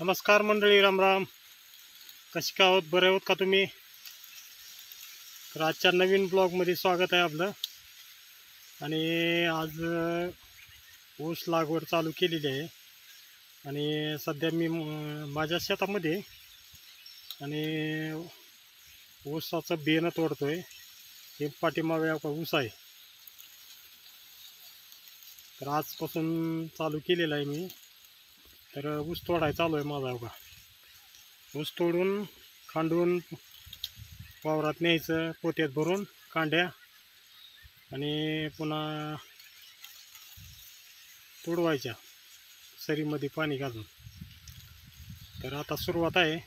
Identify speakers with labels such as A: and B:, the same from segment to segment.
A: नमस्कार मंडळी, रामराम. कशी का आहोत? बरे आहोत का तुम्ही? तर आजच्या नवीन ब्लॉगमध्ये स्वागत आहे आपलं. आणि आज ऊस लागवड चालू केलेली आहे आणि सध्या मी माझ्या शेतामध्ये आणि ऊसाचं बेणं तोडतोय. हे पाठीमागे ऊस आहे, तर आजपासून चालू केलेलं आहे मी. तर ऊस तोडायला चालू आहे माझा. बघा, ऊस तोडून खांडून वावरात न्यायचं, पोत्यात भरून कांड्या, आणि पुन्हा तोडवायच्या सरीमध्ये पाणी घालून. तर आता सुरुवात आहे.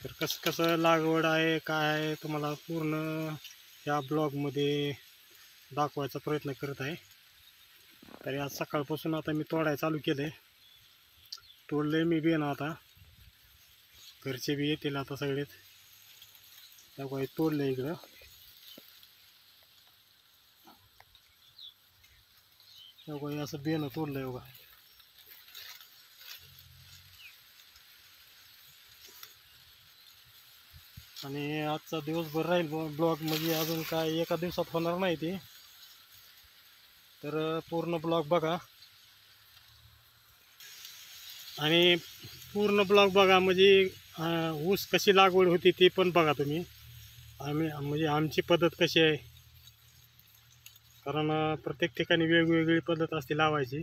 A: तर कसं कसं लागवड आहे, काय आहे, तुम्हाला पूर्ण या ब्लॉगमध्ये दाखवायचा प्रयत्न करत आहे. तर आज सकाळपासून आता मी तोडायला चालू केलं आहे. तोडलं आहे मी बेणं. आता घरचे बी येतील आता सगळेच. त्यामुळे तोडलं इकडं. त्यामुळे असं बेणं तोडलं आहे बघा. आणि आजचा दिवसभर राहील ब्लॉग, म्हणजे अजून काय एका दिवसात होणार नाही ते. तर पूर्ण ब्लॉग बघा आणि पूर्ण ब्लॉग बघा, म्हणजे ऊस कशी लागवड होती ते पण बघा तुम्ही. म्हणजे आमची पद्धत कशी आहे, कारण प्रत्येक ठिकाणी वेगवेगळी पद्धत असते लावायची.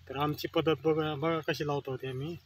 A: तर आमची पद्धत बघा बघा कशी लावतो होते आम्ही.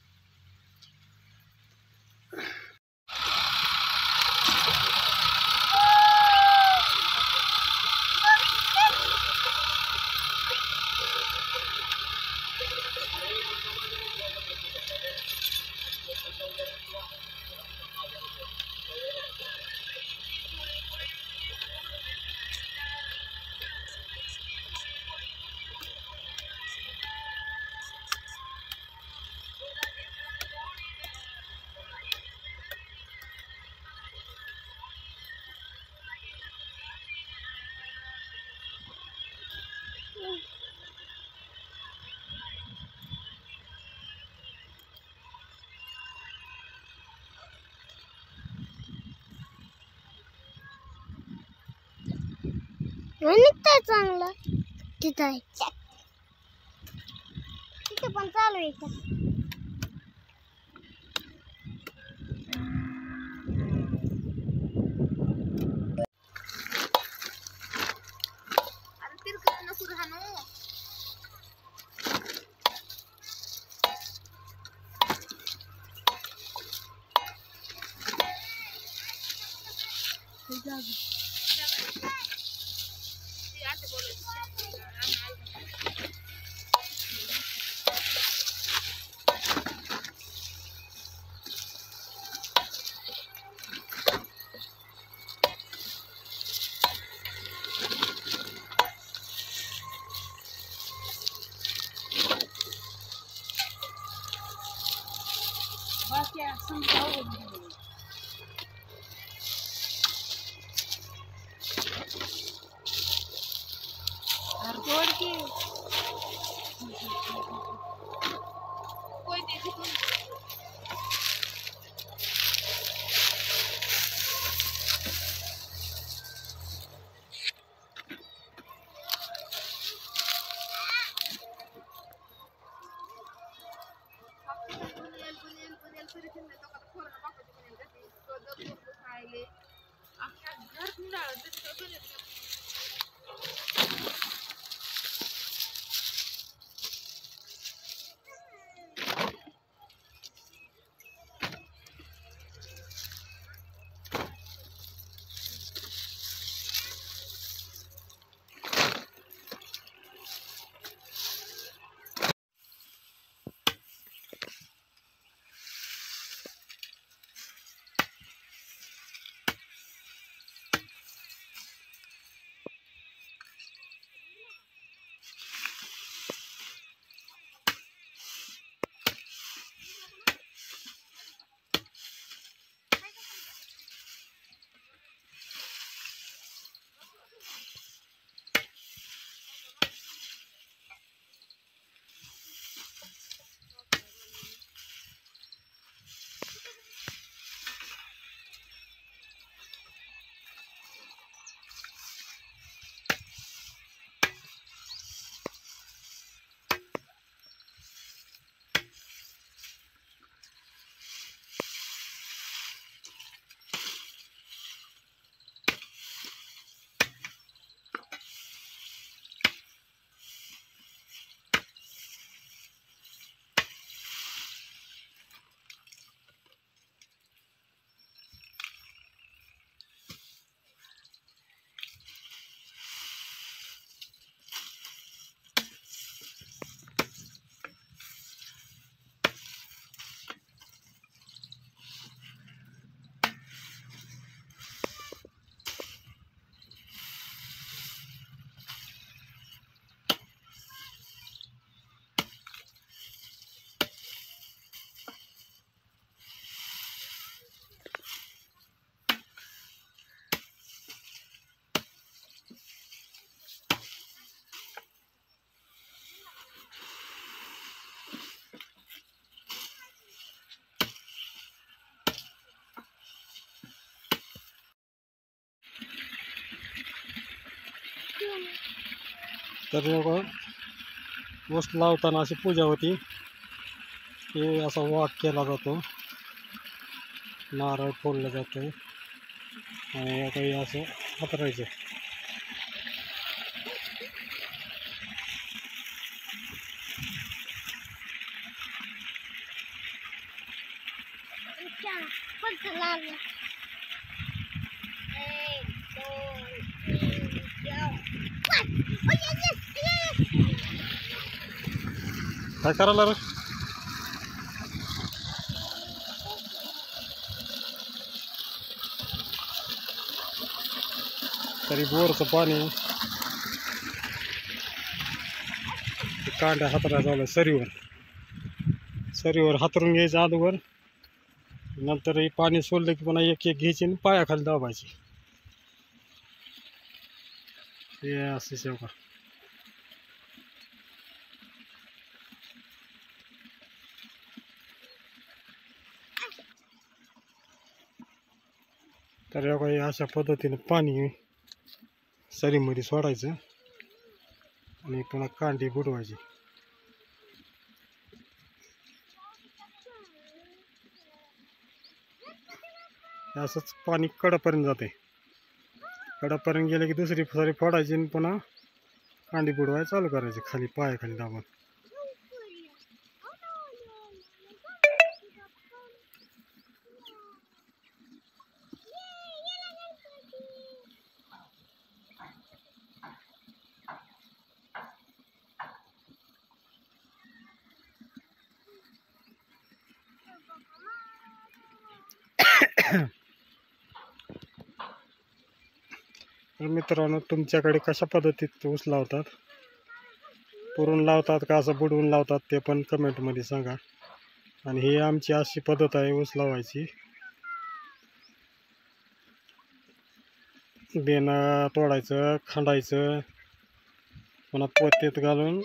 B: निघतंय चांगलं. तिथं आहे, तिथे पण चालू आहे.
A: तर लोक ऊस लावताना अशी पूजा होती की असा वाक केला जातो, नारळ फोडलं जातं आणि काही असं हातरायचं.
B: फक्त लागलं. 1, 2, 3, 4.
A: काय करायला रे? तरी बोरचं पाणी ते कांड्या हातरा झालं सरीवर हातरून घ्यायचं अगोदर, नंतर हे पाणी सोडलं की पुन्हा एक एक घ्यायची आणि पायाखाली दाबायची. हे असे शेवका. तर हे काही अशा पद्धतीने पाणी सरीमध्ये सोडायचं आणि पुन्हा कांडी बुडवायची. असंच पाणी कडापर्यंत जाते. कडापर्यंत गेलं की दुसरी सरी फोडायची आणि पुन्हा कांडी बुडवायला चालू करायची खाली पायाखाली दाबून. तर मित्रांनो, तुमच्याकडे कशा पद्धतीत ऊस लावतात, पुरून लावतात का असं बुडवून लावतात ते पण कमेंटमध्ये सांगा. आणि ही आमची अशी पद्धत आहे ऊस लावायची. बेनं तोडायचं, खांडायचं, पुन्हा पोत्यात घालून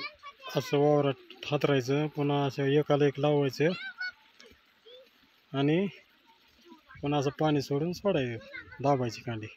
A: असं वावरात हातरायचं, पुन्हा असं एकाला एक लावायचं आणि पुन्हा असं पाणी सोडून सोडायचं, दाबायची कांडी.